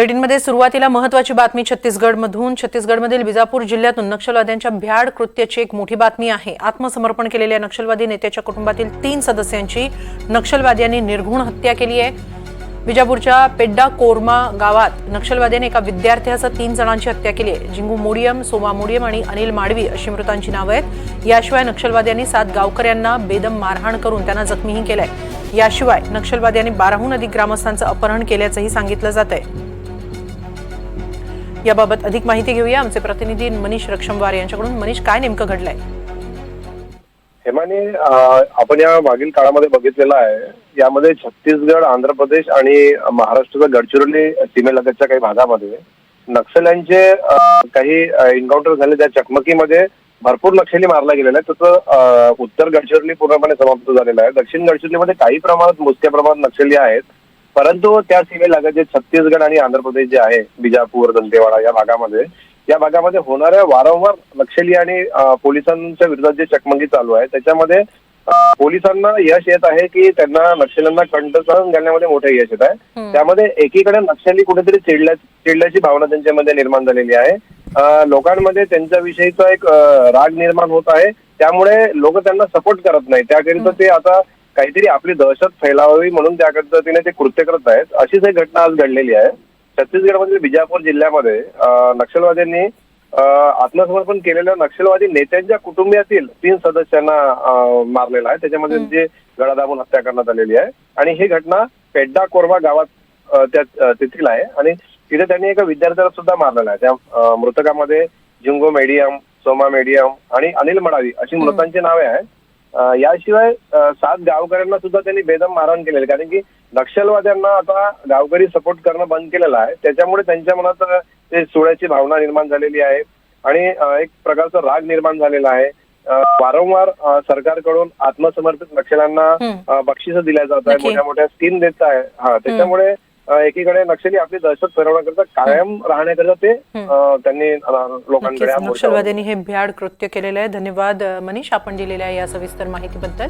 बुलेटिनमध्ये सुरुवातीला महत्त्वाची बातमी छत्तीसगडमधून। छत्तीसगडमधील बिजापूर जिल्ह्यातून नक्षलवाद्यांच्या भ्याड कृत्याची एक मोठी बातमी आहे। आत्मसमर्पण केलेल्या नक्षलवादी नेत्याच्या कुटुंबातील 3 सदस्यांची नक्षलवाद्यांनी निर्घृण हत्या केली आहे। बिजापूरच्या पेड्डा कोरमा गावात नक्षलवाद्यांनी एका विद्यार्थ्यासह 3 जणांची हत्या केली आहे। जिंगू मोडियम, सोमा मोडियम आणि अनिल माडवी अशी मृतांची नावे आहेत। याशिवाय नक्षलवाद्यांनी 7 गावकऱ्यांना बेदम मारहाण करून त्यांना जखमीही केलंय। याशिवाय नक्षलवाद्यांनी 12हून अधिक ग्रामस्थांचं अपहरण केल्याचंही सांगितलं जातंय। याबाबत अधिक माहिती घेऊया आमचे प्रतिनिधी मनीष रक्षमवार यांच्याकडून। मनीष, काय नेमकं घडलंय? हेमाने, आपण या मागील काळामध्ये बघितलेलं आहे, यामध्ये छत्तीसगड, आंध्र प्रदेश आणि महाराष्ट्राच्या गडचिरोली सीमेलगतच्या काही भागामध्ये नक्षल्यांचे काही एन्काउंटर झाले। त्या चकमकीमध्ये भरपूर नक्षली मारला गेलेला आहे। तसं उत्तर गडचिरोली पूर्णपणे समाप्त झालेला आहे। दक्षिण गडचिरोलीमध्ये काही प्रमाणात मोजक्या प्रमाणात नक्षली आहेत, परंतु त्या सीमेलगत जे छत्तीसगड आणि आंध्र प्रदेश जे आहे, बिजापूर, दंतेवाडा या भागामध्ये होणाऱ्या वारंवार नक्षली आणि पोलिसांच्या विरोधात जे चकमकी चालू आहे, त्याच्यामध्ये पोलिसांना यश येत आहे की त्यांना नक्षल्यांना कंटकावून घालण्यामध्ये मोठे यश येत आहे। त्यामध्ये एकीकडे नक्षली कुठेतरी चिडल्याची भावना त्यांच्यामध्ये निर्माण झालेली आहे। लोकांमध्ये त्यांच्याविषयीचा एक राग निर्माण होत आहे, त्यामुळे लोक त्यांना सपोर्ट करत नाही। त्याकरिता ते आता काहीतरी आपली दहशत फैलावावी म्हणून त्या पद्धतीने ते कृत्य करत आहेत। अशीच एक घटना आज घडलेली आहे छत्तीसगडमधील बिजापूर जिल्ह्यामध्ये। नक्षलवाद्यांनी आत्मसमर्पण केलेल्या नक्षलवादी नेत्यांच्या कुटुंबातील 3 सदस्यांना मारलेला आहे। त्याच्यामध्ये त्यांची गळा दाबून हत्या करण्यात आलेली आहे आणि ही घटना पेड्डा कोरमा गावात तेथील आहे आणि तिथे त्यांनी एका विद्यार्थ्याला सुद्धा मारलेला आहे। त्या मृतकामध्ये जिंगो मेडियम, सोमा मेडियम आणि अनिल मडावी अशी मृतांची नावे आहेत। याशिवाय 7 गावकऱ्यांना सुद्धा त्यांनी बेदम मारहाण केलेली, कारण की नक्षलवाद्यांना आता गावकरी सपोर्ट करणं बंद केलेलं आहे। त्याच्यामुळे त्यांच्या मनात ते सोडायची भावना निर्माण झालेली आहे आणि एक प्रकारचा राग निर्माण झालेला आहे। वारंवार सरकारकडून आत्मसमर्पित नक्षल्यांना बक्षिसं दिल्या जात आहे, मोठ्या मोठ्या स्कीम देत आहे। त्याच्यामुळे एकीकडे नक्षली आपली दहशत फैलवण्याकरता कायम राहण्याकरता ते त्यांनी लोकांकडे नक्षलवाद्यांनी हे भ्याड कृत्य केलेलं आहे। धन्यवाद मनीष, आपण दिलेल्या या सविस्तर माहितीबद्दल।